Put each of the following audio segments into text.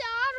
4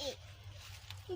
1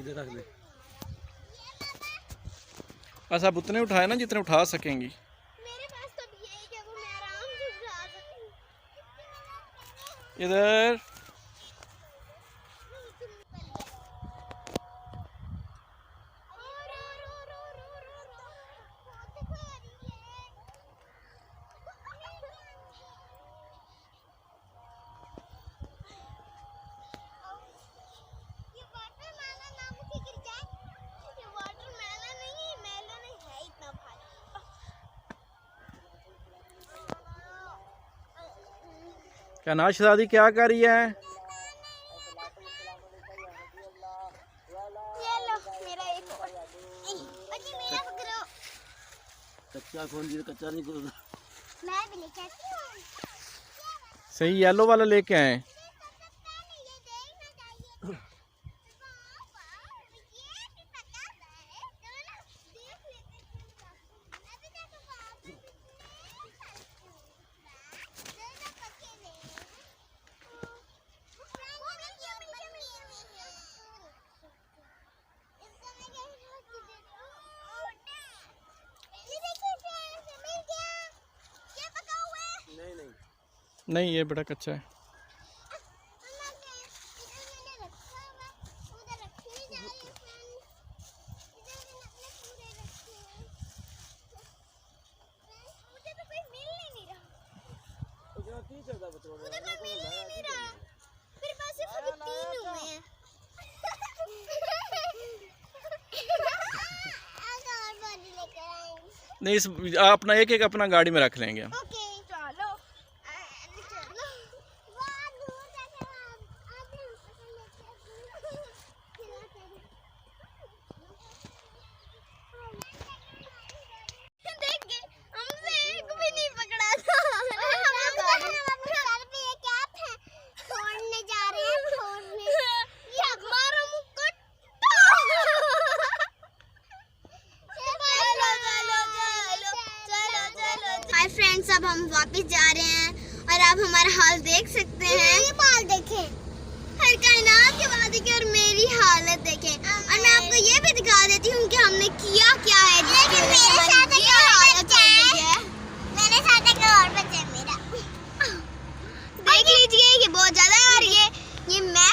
इधर रख दे। बस आप उतने उठाए ना जितने उठा सकेंगी। मेरे पास तो अभी यही है, वो मैं आराम से उठा सकती हूँ। इधर क्या नाश दादी क्या कर रही है? ये लो मेरा एक और। बच्चे मेरा पकड़ो। कच्चा कौन जी कच्चा नहीं करो। मैं भी लेके आती हूँ। सही येलो वाला लेके आए। नहीं ये बड़ा कच्चा है। नहीं इस अपना एक एक अपना गाड़ी में रख लेंगे हम। ओके चलो चलो। देखिए हमसे एक भी नहीं पकड़ा था। छोड़ने जा रहे हैं छोड़ने। ये हमारा मुकुट। हाय फ्रेंड्स, अब हम वापस जा रहे हैं और आप हमारा हाल देख सकते हैं। ये बाल देखें, हर कायनात के वादे की और मेरी हालत देखें। और मैं आपको ये भी दिखा देती हूँ कि हमने किया क्या है। लेकिन मेरे साथ एक और बच्चा है। मेरे साथ एक और बच्चा है मेरा। देख लीजिए ये बहुत ज्यादा और ये मैं